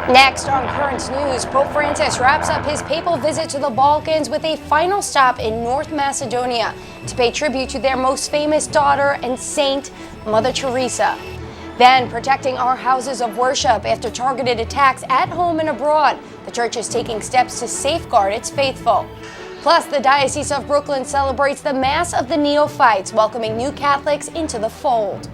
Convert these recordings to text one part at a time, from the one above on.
Next on Current News, Pope Francis wraps up his papal visit to the Balkans with a final stop in North Macedonia to pay tribute to their most famous daughter and saint, Mother Teresa. Then, protecting our houses of worship after targeted attacks at home and abroad, the Church is taking steps to safeguard its faithful. Plus, the Diocese of Brooklyn celebrates the Mass of the Neophytes, welcoming new Catholics into the fold.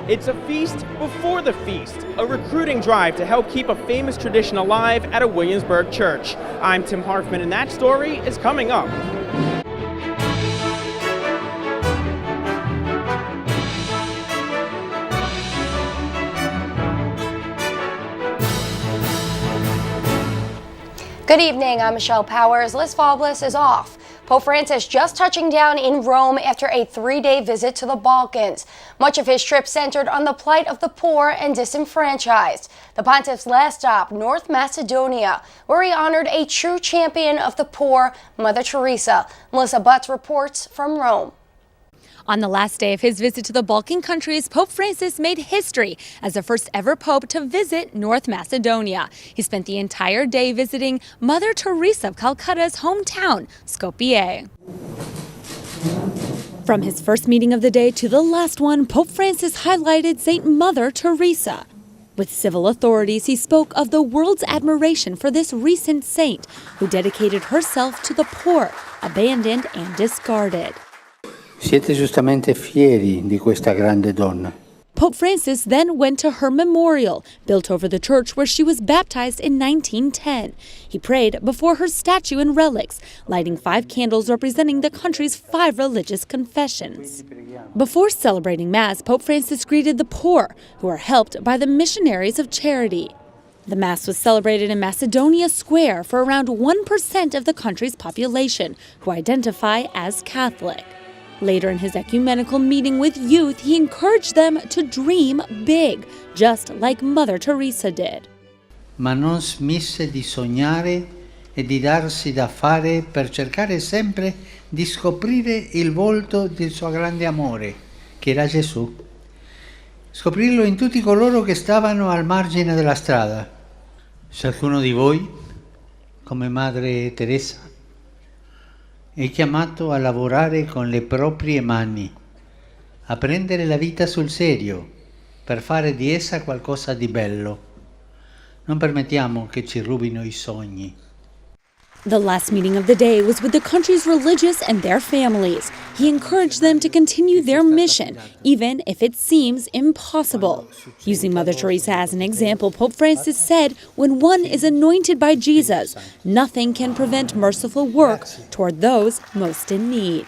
It's a feast before the feast, a recruiting drive to help keep a famous tradition alive at a Williamsburg church. I'm Tim Harfman, and that story is coming up. Good evening, I'm Michelle Powers. Liz Faublas is off. Pope Francis just touching down in Rome after a 3-day visit to the Balkans. Much of his trip centered on the plight of the poor and disenfranchised. The pontiff's last stop, North Macedonia, where he honored a true champion of the poor, Mother Teresa. Melissa Butts reports from Rome. On the last day of his visit to the Balkan countries, Pope Francis made history as the first ever pope to visit North Macedonia. He spent the entire day visiting Mother Teresa of Calcutta's hometown, Skopje. From his first meeting of the day to the last one, Pope Francis highlighted St. Mother Teresa. With civil authorities, he spoke of the world's admiration for this recent saint who dedicated herself to the poor, abandoned and discarded. Siete giustamente fieri di questa grande donna. Pope Francis then went to her memorial, built over the church where she was baptized in 1910. He prayed before her statue and relics, lighting 5 candles representing the country's 5 religious confessions. Before celebrating Mass, Pope Francis greeted the poor, who are helped by the missionaries of charity. The Mass was celebrated in Macedonia Square for around 1% of the country's population, who identify as Catholic. Later in his ecumenical meeting with youth, he encouraged them to dream big, just like Mother Teresa did. Ma non smise di sognare e di darsi da fare per cercare sempre di scoprire il volto del suo grande amore, che era Gesù. Scoprirlo in tutti coloro che stavano al margine della strada. Se qualcuno di voi, come Madre Teresa, è chiamato a lavorare con le proprie mani, a prendere la vita sul serio, per fare di essa qualcosa di bello. Non permettiamo che ci rubino i sogni. The last meeting of the day was with the country's religious and their families. He encouraged them to continue their mission, even if it seems impossible. Using Mother Teresa as an example, Pope Francis said, when one is anointed by Jesus, nothing can prevent merciful work toward those most in need.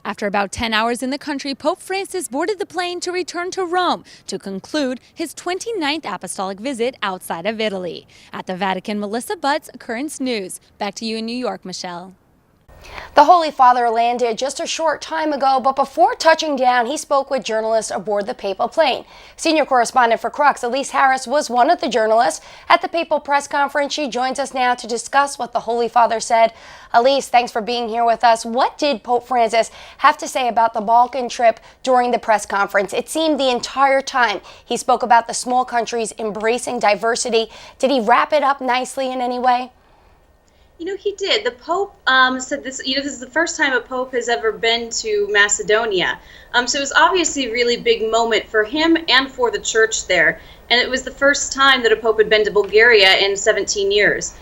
After about 10 hours in the country, Pope Francis boarded the plane to return to Rome to conclude his 29th apostolic visit outside of Italy. At the Vatican, Melissa Butts, Currents News. Back to you in New York, Michelle. The Holy Father landed just a short time ago, but before touching down, he spoke with journalists aboard the papal plane. Senior correspondent for Crux, Elise Harris, was one of the journalists at the papal press conference. She joins us now to discuss what the Holy Father said. Elise, thanks for being here with us. What did Pope Francis have to say about the Balkan trip during the press conference? It seemed the entire time he spoke about the small countries embracing diversity. Did he wrap it up nicely in any way? You know, he did. The Pope said this, this is the first time a Pope has ever been to Macedonia. So it was obviously a really big moment for him and for the church there. And it was the first time that a Pope had been to Bulgaria in 17 years.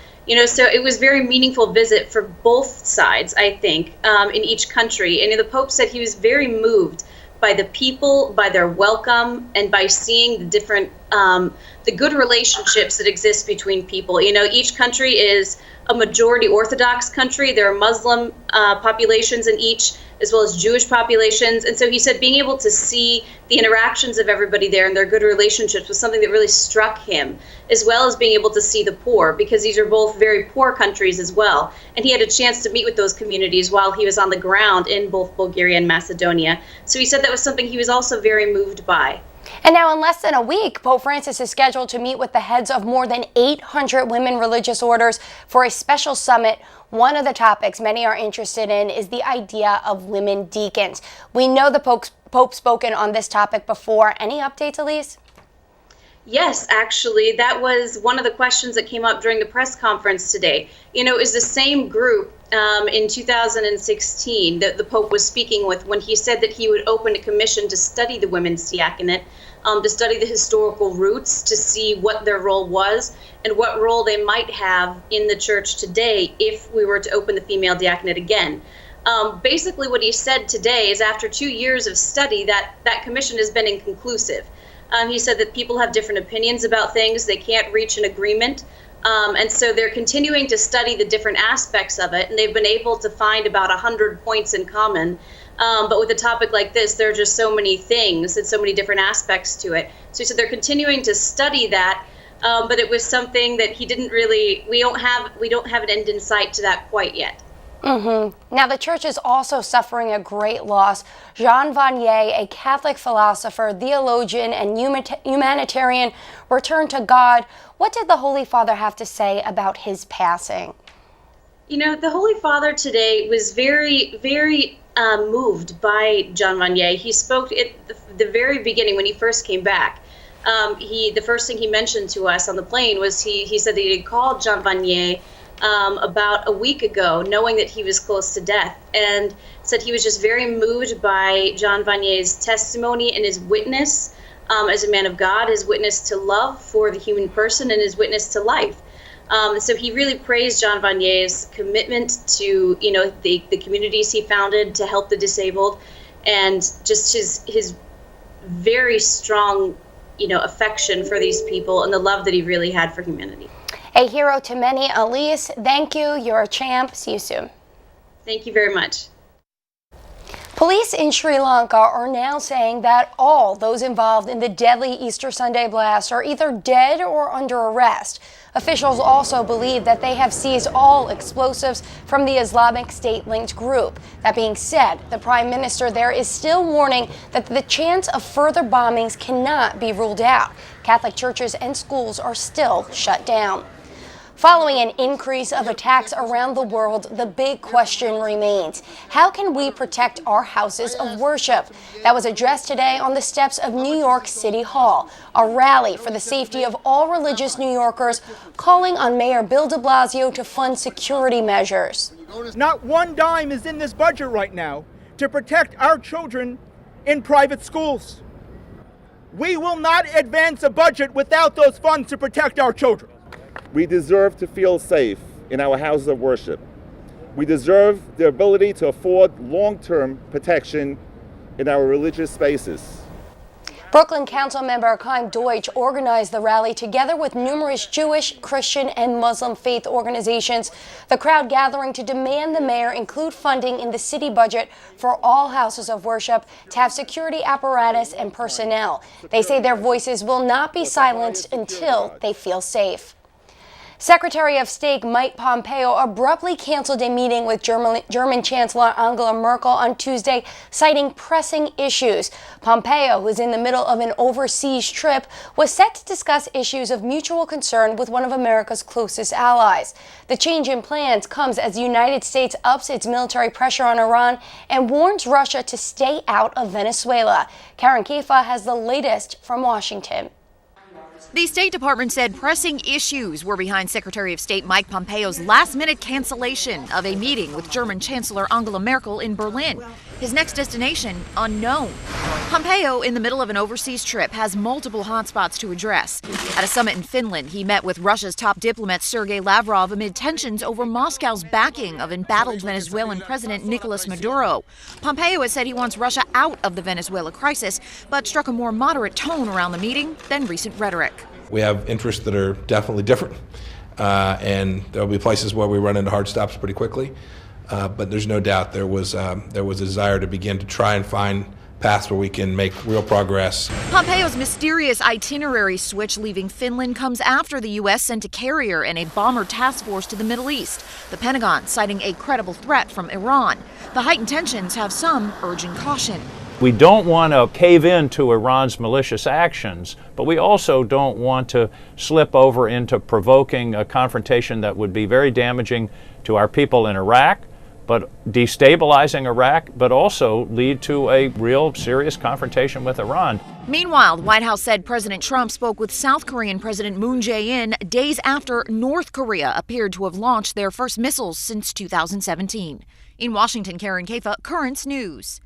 So it was a very meaningful visit for both sides, I think, in each country. And the Pope said he was very moved by the people, by their welcome, and by seeing the different, the good relationships that exist between people. Each country is a majority Orthodox country. There are Muslim populations in each, as well as Jewish populations. And so he said being able to see the interactions of everybody there and their good relationships was something that really struck him, as well as being able to see the poor, because these are both very poor countries as well. And he had a chance to meet with those communities while he was on the ground in both Bulgaria and Macedonia. So he said that was something he was also very moved by. And now in less than a week, Pope Francis is scheduled to meet with the heads of more than 800 women religious orders for a special summit. One of the topics many are interested in is the idea of women deacons. We know the Pope's spoken on this topic before. Any updates, Elise? Yes, actually, that was one of the questions that came up during the press conference today. You know, is the same group in 2016 that the Pope was speaking with when he said that he would open a commission to study the women's diaconate, to study the historical roots, to see what their role was and what role they might have in the church today if we were to open the female diaconate again. Basically, what he said today is after 2 years of study, that commission has been inconclusive. He said that people have different opinions about things. They can't reach an agreement. And so they're continuing to study the different aspects of it. And they've been able to find about 100 points in common. But with a topic like this, there are just so many things and so many different aspects to it. So he said they're continuing to study that. But it was something that he didn't really, we don't have an end in sight to that quite yet. Now, the church is also suffering a great loss. Jean Vanier, a Catholic philosopher, theologian, and humanitarian, returned to God. What did the Holy Father have to say about his passing? You know, the Holy Father today was very, very moved by Jean Vanier. He spoke at the very beginning when he first came back. The first thing he mentioned to us on the plane was he said that he had called Jean Vanier about a week ago, knowing that he was close to death, and said he was just very moved by Jean Vanier's testimony and his witness as a man of God, his witness to love for the human person, and his witness to life. So he really praised Jean Vanier's commitment to, you know, the communities he founded to help the disabled, and just his very strong, you know, affection for these people and the love that he really had for humanity. A hero to many. Elise, thank you. You're a champ. See you soon. Thank you very much. Police in Sri Lanka are now saying that all those involved in the deadly Easter Sunday blast are either dead or under arrest. Officials also believe that they have seized all explosives from the Islamic State-linked group. That being said, the Prime Minister there is still warning that the chance of further bombings cannot be ruled out. Catholic churches and schools are still shut down. Following an increase of attacks around the world, the big question remains: how can we protect our houses of worship? That was addressed today on the steps of New York City Hall, a rally for the safety of all religious New Yorkers, calling on Mayor Bill de Blasio to fund security measures. Not one dime is in this budget right now to protect our children in private schools. We will not advance a budget without those funds to protect our children. We deserve to feel safe in our houses of worship. We deserve the ability to afford long-term protection in our religious spaces. Brooklyn Council member Chaim Deutsch organized the rally together with numerous Jewish, Christian, and Muslim faith organizations. The crowd gathering to demand the mayor include funding in the city budget for all houses of worship to have security apparatus and personnel. They say their voices will not be silenced until they feel safe. Secretary of State Mike Pompeo abruptly canceled a meeting with German Chancellor Angela Merkel on Tuesday, citing pressing issues. Pompeo, who is in the middle of an overseas trip, was set to discuss issues of mutual concern with one of America's closest allies. The change in plans comes as the United States ups its military pressure on Iran and warns Russia to stay out of Venezuela. Karen Kifa has the latest from Washington. The State Department said pressing issues were behind Secretary of State Mike Pompeo's last-minute cancellation of a meeting with German Chancellor Angela Merkel in Berlin. His next destination, unknown. Pompeo, in the middle of an overseas trip, has multiple hotspots to address. At a summit in Finland, he met with Russia's top diplomat Sergei Lavrov amid tensions over Moscow's backing of embattled Venezuelan President Nicolas Maduro. Pompeo has said he wants Russia out of the Venezuela crisis, but struck a more moderate tone around the meeting than recent rhetoric. We have interests that are definitely different, and there will be places where we run into hard stops pretty quickly. But there's no doubt there was a desire to begin to try and find paths where we can make real progress. Pompeo's mysterious itinerary switch leaving Finland comes after the U.S. sent a carrier and a bomber task force to the Middle East, the Pentagon citing a credible threat from Iran. The heightened tensions have some urging caution. We don't want to cave in to Iran's malicious actions, but we also don't want to slip over into provoking a confrontation that would be very damaging to our people in Iraq, but destabilizing Iraq, but also lead to a real serious confrontation with Iran. Meanwhile, the White House said President Trump spoke with South Korean President Moon Jae-in days after North Korea appeared to have launched their first missiles since 2017. In Washington, Karen Kafa, Currents News.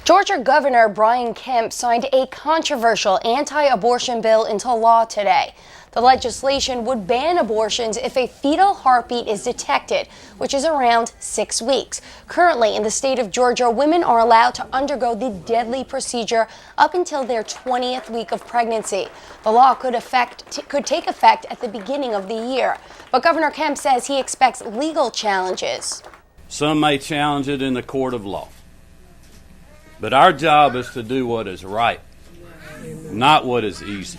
Georgia Governor Brian Kemp signed a controversial anti-abortion bill into law today. The legislation would ban abortions if a fetal heartbeat is detected, which is around 6 weeks. Currently, in the state of Georgia, women are allowed to undergo the deadly procedure up until their 20th week of pregnancy. The law could take effect at the beginning of the year, but Governor Kemp says he expects legal challenges. Some may challenge it in the court of law. But our job is to do what is right, not what is easy.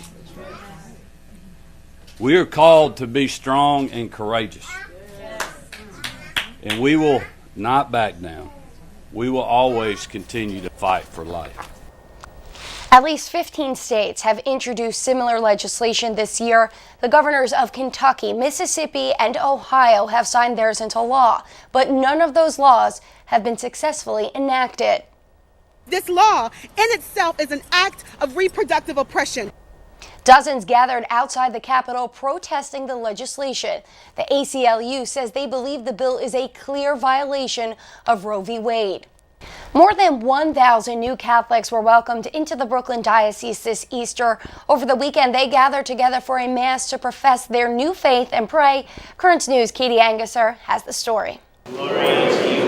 We are called to be strong and courageous. And we will not back down. We will always continue to fight for life. At least 15 states have introduced similar legislation this year. The governors of Kentucky, Mississippi, and Ohio have signed theirs into law, but none of those laws have been successfully enacted. This law in itself is an act of reproductive oppression. Dozens gathered outside the Capitol protesting the legislation. The ACLU says they believe the bill is a clear violation of Roe v. Wade. More than 1,000 new Catholics were welcomed into the Brooklyn Diocese this Easter. Over the weekend, they gathered together for a mass to profess their new faith and pray. Currents News' Katie Anguser has the story. Glory to you.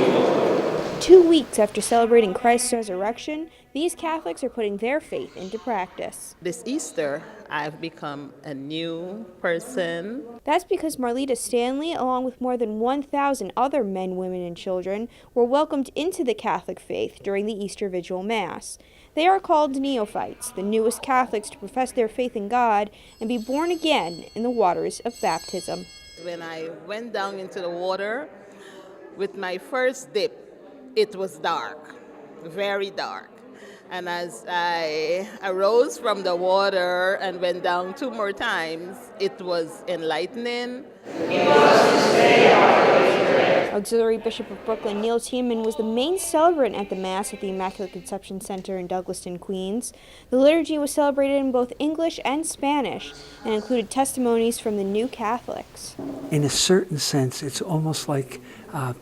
2 weeks after celebrating Christ's resurrection, these Catholics are putting their faith into practice. This Easter, I've become a new person. That's because Marlita Stanley, along with more than 1,000 other men, women, and children, were welcomed into the Catholic faith during the Easter Vigil Mass. They are called Neophytes, the newest Catholics to profess their faith in God and be born again in the waters of baptism. When I went down into the water with my first dip, it was dark, very dark. And as I arose from the water and went down 2 more times, it was enlightening. Auxiliary Bishop of Brooklyn, Neil Tiemann, was the main celebrant at the Mass at the Immaculate Conception Center in Douglaston, Queens. The liturgy was celebrated in both English and Spanish and included testimonies from the new Catholics. In a certain sense, it's almost like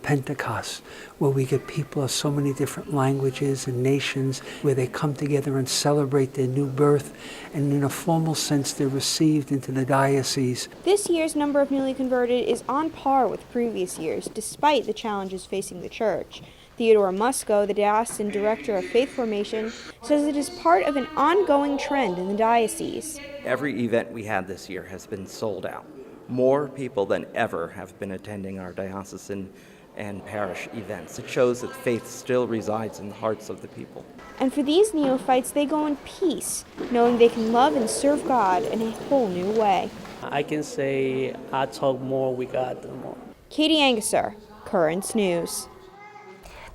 Pentecost, where we get people of so many different languages and nations, where they come together and celebrate their new birth, and in a formal sense, they're received into the diocese. This year's number of newly converted is on par with previous years, despite the challenges facing the church. Theodore Musco, the diocesan director of faith formation, says it is part of an ongoing trend in the diocese. Every event we had this year has been sold out. More people than ever have been attending our diocesan and parish events. It shows that faith still resides in the hearts of the people. And for these neophytes, they go in peace, knowing they can love and serve God in a whole new way. I can say I talk more with God the more. Katie Anguser, Currents News.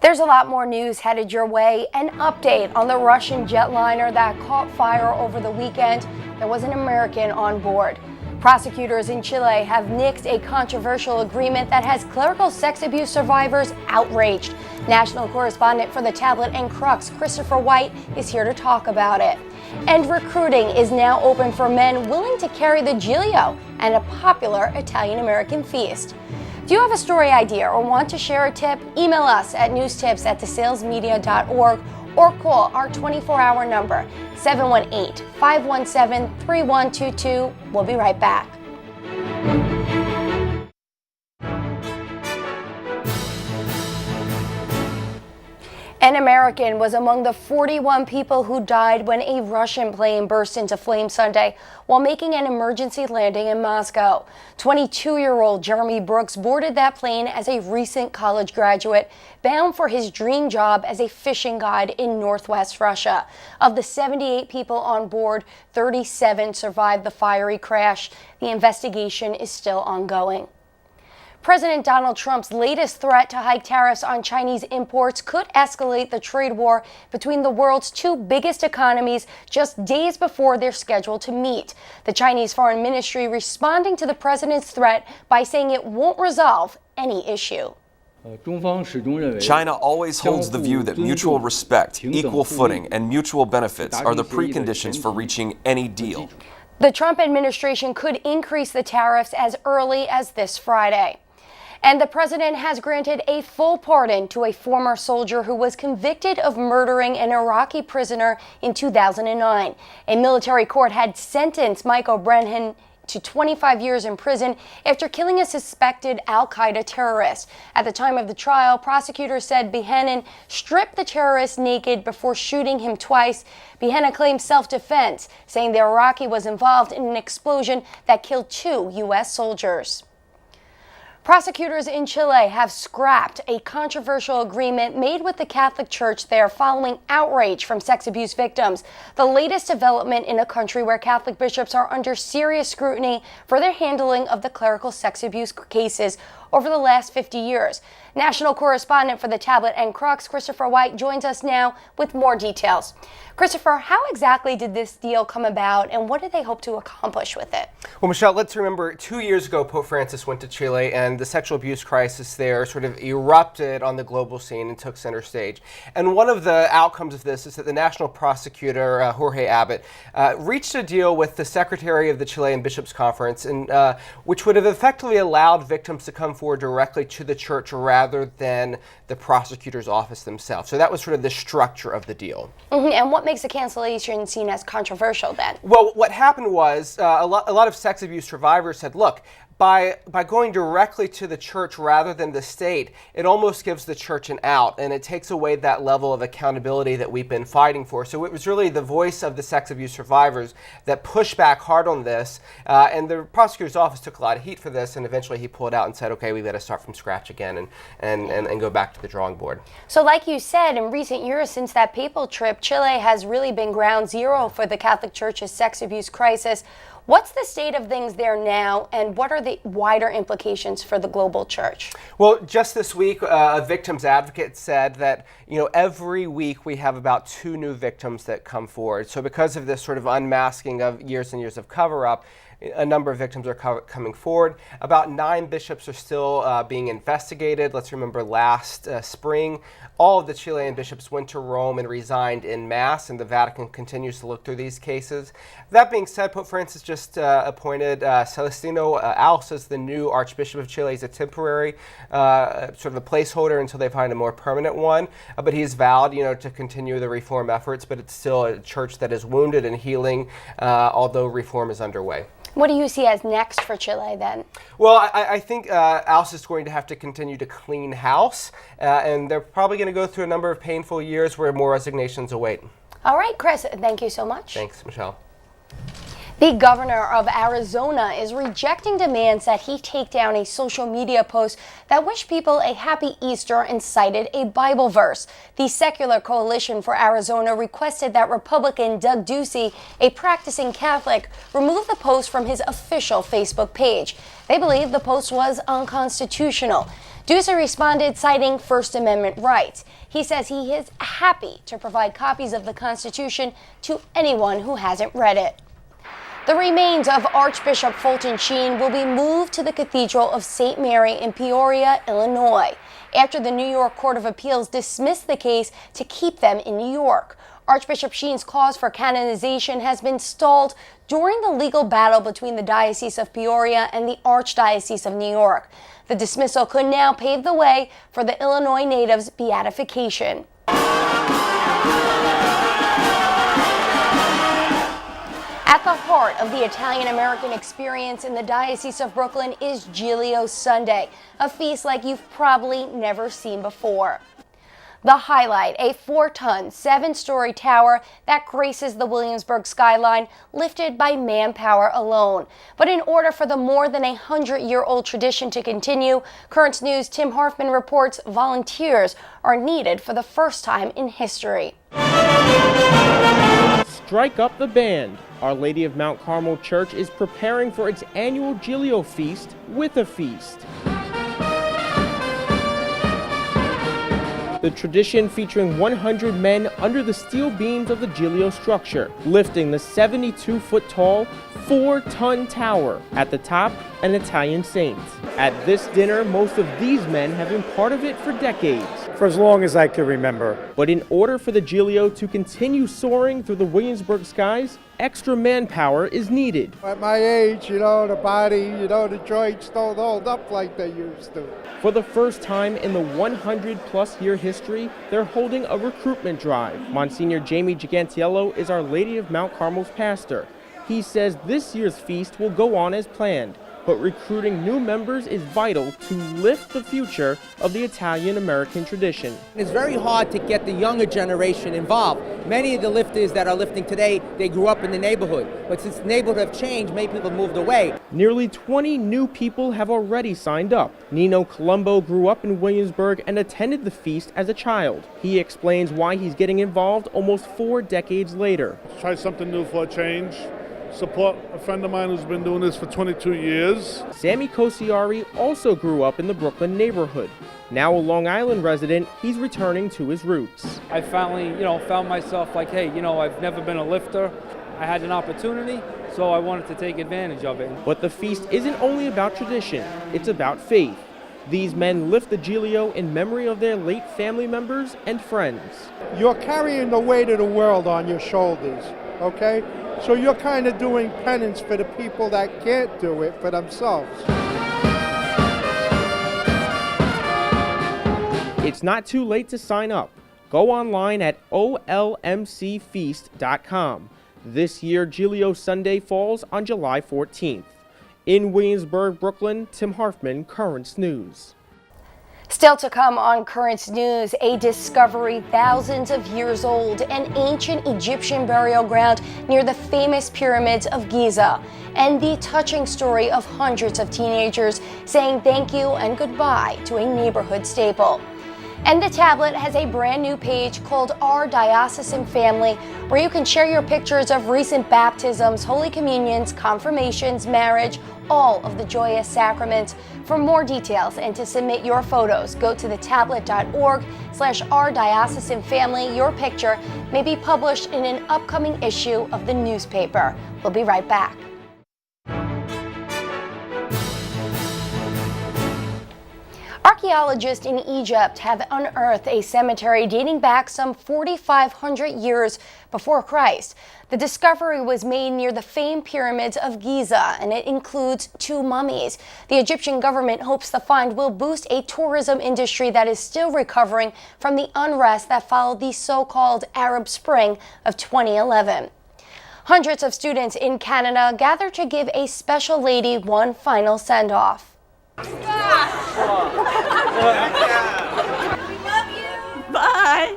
There's a lot more news headed your way. An update on the Russian jetliner that caught fire over the weekend. There was an American on board. Prosecutors in Chile have nixed a controversial agreement that has clerical sex abuse survivors outraged. National correspondent for the Tablet and Crux, Christopher White, is here to talk about it. And recruiting is now open for men willing to carry the Giglio, and a popular Italian-American feast. Do you have a story idea or want to share a tip? Email us at newstips@desalesmedia.org or call our 24-hour number, 718-517-3122. We'll be right back. An American was among the 41 people who died when a Russian plane burst into flames Sunday while making an emergency landing in Moscow. 22-year-old Jeremy Brooks boarded that plane as a recent college graduate, bound for his dream job as a fishing guide in northwest Russia. Of the 78 people on board, 37 survived the fiery crash. The investigation is still ongoing. President Donald Trump's latest threat to hike tariffs on Chinese imports could escalate the trade war between the world's two biggest economies just days before they're scheduled to meet. The Chinese Foreign Ministry responding to the president's threat by saying it won't resolve any issue. China always holds the view that mutual respect, equal footing, and mutual benefits are the preconditions for reaching any deal. The Trump administration could increase the tariffs as early as this Friday. And the president has granted a full pardon to a former soldier who was convicted of murdering an Iraqi prisoner in 2009. A military court had sentenced Michael Brennan to 25 years in prison after killing a suspected al-Qaeda terrorist. At the time of the trial, prosecutors said Behannan stripped the terrorist naked before shooting him twice. Behannan claimed self-defense, saying the Iraqi was involved in an explosion that killed 2 U.S. soldiers. Prosecutors in Chile have scrapped a controversial agreement made with the Catholic Church there following outrage from sex abuse victims, the latest development in a country where Catholic bishops are under serious scrutiny for their handling of the clerical sex abuse cases over the last 50 years. National correspondent for the Tablet and Crux, Christopher White, joins us now with more details. Christopher, how exactly did this deal come about, and what do they hope to accomplish with it? Well, Michelle, let's remember 2 years ago, Pope Francis went to Chile, and the sexual abuse crisis there sort of erupted on the global scene and took center stage. And one of the outcomes of this is that the national prosecutor, Jorge Abbott, reached a deal with the secretary of the Chilean Bishops' Conference, and which would have effectively allowed victims to come forward directly to the church rather than the prosecutor's office themselves. So that was sort of the structure of the deal. And what makes the cancellation seen as controversial then? Well, what happened was a lot of sex abuse survivors said, look, by going directly to the church rather than the state, it almost gives the church an out, and it takes away that level of accountability that we've been fighting for. So it was really the voice of the sex abuse survivors that pushed back hard on this, and the prosecutor's office took a lot of heat for this, and eventually he pulled out and said, okay, we've got to start from scratch again and go back to the drawing board. So like you said, in recent years since that papal trip, Chile has really been ground zero for the Catholic Church's sex abuse crisis. What's the state of things there now, and what are the wider implications for the global church? Well, just this week, a victim's advocate said that, every week we have about 2 new victims that come forward. So because of this sort of unmasking of years and years of cover-up, a number of victims are coming forward. About 9 bishops are still being investigated. Let's remember last spring, all of the Chilean bishops went to Rome and resigned en masse, and the Vatican continues to look through these cases. That being said, Pope Francis just appointed Celestino Alce as the new Archbishop of Chile. He's a temporary sort of a placeholder until they find a more permanent one. But he's vowed, to continue the reform efforts, but it's still a church that is wounded and healing, although reform is underway. What do you see as next for Chile then? Well, I think Alce is going to have to continue to clean house, and they're probably going to go through a number of painful years where more resignations await. All right, Chris, thank you so much. Thanks, Michelle. The governor of Arizona is rejecting demands that he take down a social media post that wished people a happy Easter and cited a Bible verse. The Secular Coalition for Arizona requested that Republican Doug Ducey, a practicing Catholic, remove the post from his official Facebook page. They believe the post was unconstitutional. Ducey responded citing First Amendment rights. He says he is happy to provide copies of the Constitution to anyone who hasn't read it. The remains of Archbishop Fulton Sheen will be moved to the Cathedral of St. Mary in Peoria, Illinois, after the New York Court of Appeals dismissed the case to keep them in New York. Archbishop Sheen's cause for canonization has been stalled during the legal battle between the Diocese of Peoria and the Archdiocese of New York. The dismissal could now pave the way for the Illinois native's beatification. At the heart of the Italian-American experience in the Diocese of Brooklyn is Giglio Sunday, a feast like you've probably never seen before. The highlight, a 4-ton, 7-story tower that graces the Williamsburg skyline, lifted by manpower alone. But in order for the more than 100-year-old tradition to continue, Currents News' Tim Harfman reports volunteers are needed for the first time in history. Strike up the band. Our Lady of Mount Carmel Church is preparing for its annual Giglio feast with a feast. The tradition featuring 100 men under the steel beams of the Giglio structure, lifting the 72-foot tall, 4-ton tower. At the top, an Italian saint. At this dinner, most of these men have been part of it for decades. For as long as I can remember. But in order for the Giglio to continue soaring through the Williamsburg skies, extra manpower is needed. At my age, the body, the joints don't hold up like they used to. For the first time in the 100-plus year history, they're holding a recruitment drive. Monsignor Jamie Gigantiello is Our Lady of Mount Carmel's pastor. He says this year's feast will go on as planned, but recruiting new members is vital to lift the future of the Italian-American tradition. It's very hard to get the younger generation involved. Many of the lifters that are lifting today, they grew up in the neighborhood. But since the neighborhood have changed, many people have moved away. Nearly 20 new people have already signed up. Nino Colombo grew up in Williamsburg and attended the feast as a child. He explains why he's getting involved almost 4 decades later. Try something new for a change. Support a friend of mine who's been doing this for 22 years. Sammy Kosiari also grew up in the Brooklyn neighborhood. Now a Long Island resident, he's returning to his roots. I finally, found myself like, hey, I've never been a lifter. I had an opportunity, so I wanted to take advantage of it. But the feast isn't only about tradition, it's about faith. These men lift the Giglio in memory of their late family members and friends. You're carrying the weight of the world on your shoulders, okay? So you're kind of doing penance for the people that can't do it for themselves. It's not too late to sign up. Go online at olmcfeast.com. This year, Giglio Sunday falls on July 14th. In Williamsburg, Brooklyn, Tim Harfman, Currents News. Still to come on Currents News, a discovery thousands of years old, an ancient Egyptian burial ground near the famous pyramids of Giza, and the touching story of hundreds of teenagers saying thank you and goodbye to a neighborhood staple. And the tablet has a brand new page called Our Diocese Family, where you can share your pictures of recent baptisms, Holy Communions, confirmations, marriage, all of the joyous sacraments. For more details and to submit your photos, go to thetablet.org/ourdiocesanfamily. Your picture may be published in an upcoming issue of the newspaper. We'll be right back. Archaeologists in Egypt have unearthed a cemetery dating back some 4,500 years before Christ. The discovery was made near the famed pyramids of Giza, and it includes 2 mummies. The Egyptian government hopes the find will boost a tourism industry that is still recovering from the unrest that followed the so-called Arab Spring of 2011. Hundreds of students in Canada gathered to give a special lady one final send-off. Bye.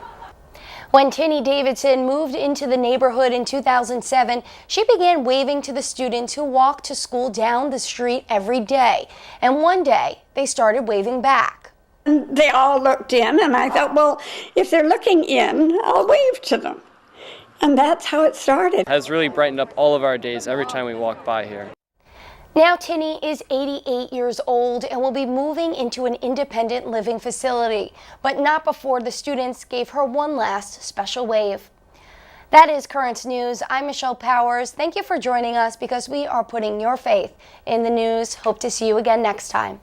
When Tinny Davidson moved into the neighborhood in 2007, she began waving to the students who walked to school down the street every day. And one day, they started waving back. They all looked in, and I thought, well, if they're looking in, I'll wave to them. And that's how it started. It has really brightened up all of our days every time we walk by here. Now Tinny is 88 years old and will be moving into an independent living facility, but not before the students gave her one last special wave. That is Currents News. I'm Michelle Powers. Thank you for joining us because we are putting your faith in the news. Hope to see you again next time.